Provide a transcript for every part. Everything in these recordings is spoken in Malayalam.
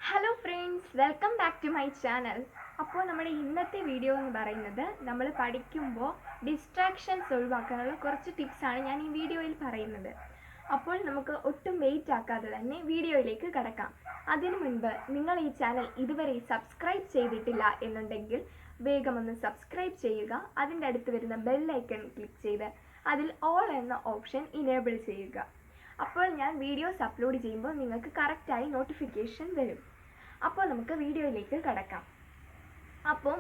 Hello friends, welcome back to my channel. അപ്പോൾ നമ്മുടെ ഇന്നത്തെ വീഡിയോ എന്ന് പറയുന്നത് നമ്മൾ പഠിക്കുമ്പോൾ ഡിസ്ട്രാക്ഷൻസ് ഒഴിവാക്കാനുള്ള കുറച്ച് ടിപ്സാണ് ഞാൻ ഈ വീഡിയോയിൽ പറയുന്നത്. അപ്പോൾ നമുക്ക് ഒട്ടും വെയിറ്റ് ആക്കാതെ തന്നെ വീഡിയോയിലേക്ക് കടക്കാം. അതിനു മുൻപ് നിങ്ങൾ ഈ ചാനൽ ഇതുവരെ സബ്സ്ക്രൈബ് ചെയ്തിട്ടില്ല എന്നുണ്ടെങ്കിൽ വേഗം ഒന്ന് സബ്സ്ക്രൈബ് ചെയ്യുക. അതിൻ്റെ അടുത്ത് വരുന്ന ബെൽ ഐക്കൺ ക്ലിക്ക് ചെയ്ത് അതിൽ ഓൾ എന്ന ഓപ്ഷൻ ഇനേബിൾ ചെയ്യുക. അപ്പോൾ ഞാൻ വീഡിയോസ് അപ്ലോഡ് ചെയ്യുമ്പോൾ നിങ്ങൾക്ക് കറക്റ്റായി നോട്ടിഫിക്കേഷൻ വരും. അപ്പോൾ നമുക്ക് വീഡിയോയിലേക്ക് കടക്കാം. അപ്പോൾ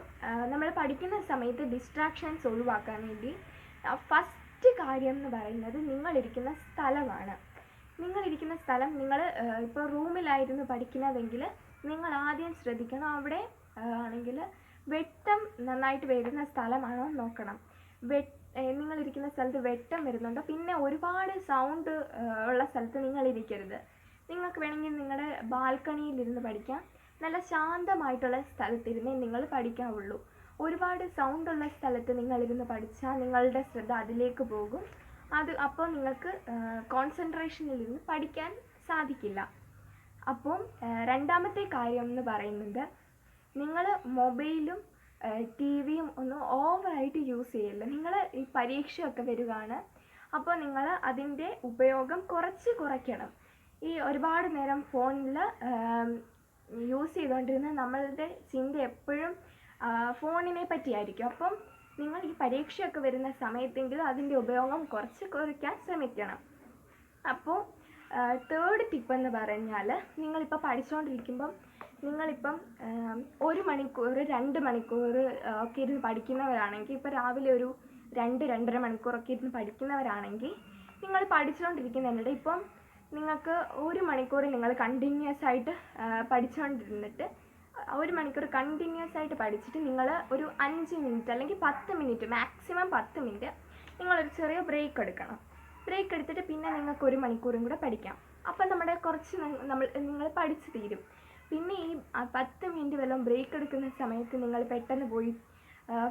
നമ്മൾ പഠിക്കുന്ന സമയത്ത് ഡിസ്ട്രാക്ഷൻസ് ഒഴിവാക്കാൻ വേണ്ടി ഫസ്റ്റ് കാര്യം എന്ന് പറയുന്നത് നിങ്ങളിരിക്കുന്ന സ്ഥലമാണ്. നിങ്ങളിരിക്കുന്ന സ്ഥലം, നിങ്ങൾ ഇപ്പോൾ റൂമിലായിരുന്നു പഠിക്കുന്നതെങ്കിൽ നിങ്ങൾ ആദ്യം ശ്രദ്ധിക്കണം, അവിടെ ആണെങ്കിൽ വെട്ടം നന്നായിട്ട് വരുന്ന സ്ഥലമാണോ നോക്കണം. നിങ്ങളിരിക്കുന്ന സ്ഥലത്ത് വെട്ടം വരുന്നുണ്ടോ, പിന്നെ ഒരുപാട് സൗണ്ട് ഉള്ള സ്ഥലത്ത് നിങ്ങളിരിക്കരുത്. നിങ്ങൾക്ക് വേണമെങ്കിൽ നിങ്ങളുടെ ബാൽക്കണിയിലിരുന്ന് പഠിക്കാം. നല്ല ശാന്തമായിട്ടുള്ള സ്ഥലത്തിരുന്നേ നിങ്ങൾ പഠിക്കാവുള്ളൂ. ഒരുപാട് സൗണ്ടുള്ള സ്ഥലത്ത് നിങ്ങളിരുന്ന് പഠിച്ചാൽ നിങ്ങളുടെ ശ്രദ്ധ അതിലേക്ക് പോകും. അപ്പോൾ നിങ്ങൾക്ക് കോൺസെൻട്രേഷനിലിരുന്ന് പഠിക്കാൻ സാധിക്കില്ല. അപ്പം രണ്ടാമത്തെ കാര്യം എന്ന് പറയുന്നത്, നിങ്ങൾ മൊബൈലും ടി വിയും ഒന്നും ഓവറായിട്ട് യൂസ് ചെയ്യില്ല. നിങ്ങൾ ഈ പരീക്ഷയൊക്കെ വരികയാണ്, അപ്പോൾ നിങ്ങൾ അതിൻ്റെ ഉപയോഗം കുറയ്ക്കണം. ഈ ഒരുപാട് നേരം ഫോണിൽ യൂസ് ചെയ്തുകൊണ്ടിരുന്ന നമ്മളുടെ ചിന്ത എപ്പോഴും ഫോണിനെ പറ്റിയായിരിക്കും. അപ്പം നിങ്ങൾ ഈ പരീക്ഷയൊക്കെ വരുന്ന സമയത്തെങ്കിലും അതിൻ്റെ ഉപയോഗം കുറയ്ക്കാൻ ശ്രമിക്കണം. അപ്പോൾ തേർഡ് ടിപ്പ് എന്ന് പറഞ്ഞാൽ, നിങ്ങളിപ്പോൾ പഠിച്ചുകൊണ്ടിരിക്കുമ്പം നിങ്ങളിപ്പം 1 മണിക്കൂർ 2 മണിക്കൂർ ഒക്കെ ഇരുന്ന് പഠിക്കുന്നവരാണെങ്കിൽ, ഇപ്പോൾ രാവിലെ ഒരു 2-2.5 മണിക്കൂറൊക്കെ ഇരുന്ന് പഠിക്കുന്നവരാണെങ്കിൽ, നിങ്ങൾ പഠിച്ചുകൊണ്ടിരിക്കുന്നുണ്ട്. ഇപ്പം നിങ്ങൾക്ക് 1 മണിക്കൂർ നിങ്ങൾ കണ്ടിന്യൂസ് ആയിട്ട് പഠിച്ചുകൊണ്ടിരുന്നിട്ട് 1 മണിക്കൂർ കണ്ടിന്യൂസ് ആയിട്ട് പഠിച്ചിട്ട് നിങ്ങൾ ഒരു 5 മിനിറ്റ് അല്ലെങ്കിൽ 10 മിനിറ്റ്, മാക്സിമം 10 മിനിറ്റ് നിങ്ങളൊരു ചെറിയ ബ്രേക്ക് എടുക്കണം. ബ്രേക്ക് എടുത്തിട്ട് പിന്നെ നിങ്ങൾക്ക് 1 മണിക്കൂറും കൂടെ പഠിക്കാം. അപ്പം നമ്മുടെ നിങ്ങൾ പഠിച്ചു തീരും. പിന്നെ ഈ 10 മിനിറ്റ് വല്ലതും ബ്രേക്ക് എടുക്കുന്ന സമയത്ത് നിങ്ങൾ പെട്ടെന്ന് പോയി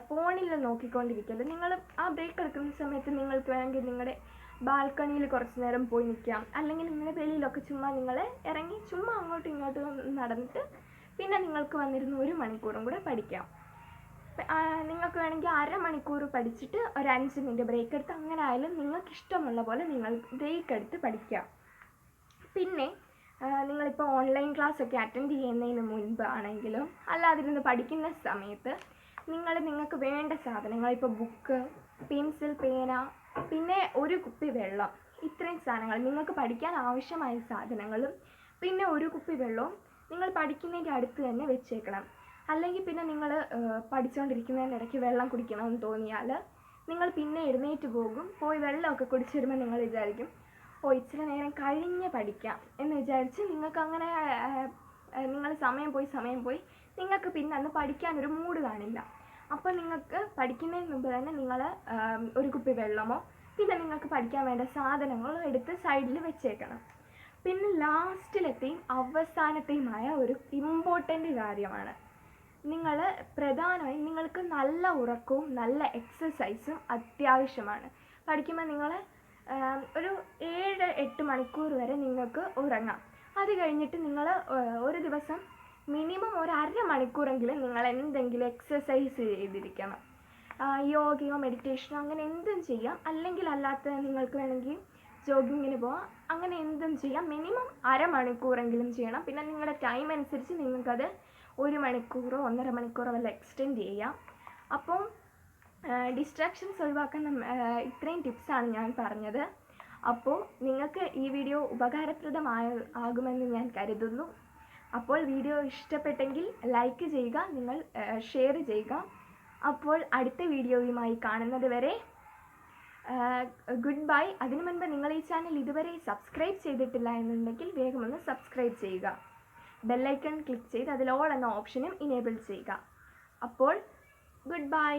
ഫോണിൽ നോക്കിക്കൊണ്ടിരിക്കരുത്. നിങ്ങൾ ആ ബ്രേക്ക് എടുക്കുന്ന സമയത്ത് നിങ്ങൾക്ക് വേണമെങ്കിൽ നിങ്ങളുടെ ബാൽക്കണിയിൽ കുറച്ച് നേരം പോയി നിൽക്കാം. അല്ലെങ്കിൽ നിങ്ങളുടെ വെളിയിലൊക്കെ ചുമ്മാ നിങ്ങൾ ഇറങ്ങി ചുമ്മാ അങ്ങോട്ടും ഇങ്ങോട്ടും നടന്നിട്ട് പിന്നെ നിങ്ങൾക്ക് വന്നിരുന്ന് 1 മണിക്കൂറും കൂടെ പഠിക്കാം. നിങ്ങൾക്ക് വേണമെങ്കിൽ 1/2 മണിക്കൂർ പഠിച്ചിട്ട് ഒരു 5 മിനിറ്റ് ബ്രേക്ക് എടുത്ത്, അങ്ങനെ ആയാലും നിങ്ങൾക്ക് ഇഷ്ടമുള്ള പോലെ നിങ്ങൾ ബ്രേക്ക് എടുത്ത് പഠിക്കാം. പിന്നെ നിങ്ങളിപ്പോൾ ഓൺലൈൻ ക്ലാസ്സൊക്കെ അറ്റൻഡ് ചെയ്യുന്നതിന് മുൻപ് ആണെങ്കിലും അല്ലാതിരുന്ന് പഠിക്കുന്ന സമയത്ത് നിങ്ങൾക്ക് വേണ്ട സാധനങ്ങൾ, ഇപ്പോൾ ബുക്ക്, പെൻസിൽ, പേന, പിന്നെ ഒരു കുപ്പി വെള്ളം, ഇത്രയും സാധനങ്ങൾ നിങ്ങൾക്ക് പഠിക്കാൻ ആവശ്യമായ സാധനങ്ങളും പിന്നെ ഒരു കുപ്പി വെള്ളവും നിങ്ങൾ പഠിക്കുന്നതിൻ്റെ അടുത്ത് തന്നെ വെച്ചേക്കണം. അല്ലെങ്കിൽ പിന്നെ നിങ്ങൾ പഠിച്ചുകൊണ്ടിരിക്കുന്നതിൻ്റെ ഇടയ്ക്ക് വെള്ളം കുടിക്കണമെന്ന് തോന്നിയാൽ നിങ്ങൾ പിന്നെ എഴുന്നേറ്റ് പോയി വെള്ളമൊക്കെ കുടിച്ച് വരുമ്പോൾ നിങ്ങൾ വിചാരിക്കും, ഇച്ചിരി നേരം കഴിഞ്ഞ് പഠിക്കാം എന്ന് വിചാരിച്ച് നിങ്ങൾക്ക് അങ്ങനെ നിങ്ങൾ സമയം പോയി നിങ്ങൾക്ക് പിന്നെ അന്ന് പഠിക്കാനൊരു മൂഡ് കാണില്ല. അപ്പോൾ നിങ്ങൾക്ക് പഠിക്കുന്നതിന് മുമ്പ് തന്നെ നിങ്ങൾ ഒരു കുപ്പി വെള്ളമോ പിന്നെ നിങ്ങൾക്ക് പഠിക്കാൻ വേണ്ട സാധനങ്ങളോ എടുത്ത് സൈഡിൽ വെച്ചേക്കണം. പിന്നെ ലാസ്റ്റിലത്തെയും അവസാനത്തെയുമായ ഒരു ഇമ്പോർട്ടൻ്റ് കാര്യമാണ്, നിങ്ങൾ പ്രധാനമായും നിങ്ങൾക്ക് നല്ല ഉറക്കവും നല്ല എക്സസൈസും അത്യാവശ്യമാണ്. പഠിക്കുമ്പോൾ നിങ്ങൾ ഒരു 7-8 മണിക്കൂർ വരെ നിങ്ങൾക്ക് ഉറങ്ങാം. അത് കഴിഞ്ഞിട്ട് നിങ്ങൾ ഒരു ദിവസം മിനിമം ഒരു 1/2 മണിക്കൂറെങ്കിലും നിങ്ങൾ എന്തെങ്കിലും എക്സസൈസ് ചെയ്തിരിക്കണം. യോഗയോ മെഡിറ്റേഷനോ അങ്ങനെ എന്തും ചെയ്യാം. അല്ലെങ്കിൽ അല്ലാത്ത നിങ്ങൾക്ക് വേണമെങ്കിൽ ജോഗിങ്ങിന് പോവാം. അങ്ങനെ എന്തും ചെയ്യാം. മിനിമം 1/2 മണിക്കൂറെങ്കിലും ചെയ്യണം. പിന്നെ നിങ്ങളുടെ ടൈം അനുസരിച്ച് നിങ്ങൾക്കത് 1 മണിക്കൂറോ 1.5 മണിക്കൂറോ വല്ല എക്സ്റ്റെൻഡ് ചെയ്യാം. അപ്പം ഡിസ്ട്രാക്ഷൻസ് ഒഴിവാക്കാൻ ഇത്രയും ടിപ്സാണ് ഞാൻ പറഞ്ഞത്. അപ്പോൾ നിങ്ങൾക്ക് ഈ വീഡിയോ ഉപകാരപ്രദമാകുമെന്ന് ഞാൻ കരുതുന്നു. അപ്പോൾ വീഡിയോ ഇഷ്ടപ്പെട്ടെങ്കിൽ ലൈക്ക് ചെയ്യുക, നിങ്ങൾ ഷെയർ ചെയ്യുക. അപ്പോൾ അടുത്ത വീഡിയോയുമായി കാണുന്നത് വരെ ഗുഡ് ബൈ. അതിനു മുൻപ് നിങ്ങൾ ഈ ചാനൽ ഇതുവരെ സബ്സ്ക്രൈബ് ചെയ്തിട്ടില്ല എന്നുണ്ടെങ്കിൽ വേഗം ഒന്ന് സബ്സ്ക്രൈബ് ചെയ്യുക. ബെല്ലൈക്കൺ ക്ലിക്ക് ചെയ്ത് അതിൽ ഓൾ എന്ന ഓപ്ഷനും ഇനേബിൾ ചെയ്യുക. അപ്പോൾ ഗുഡ് ബൈ.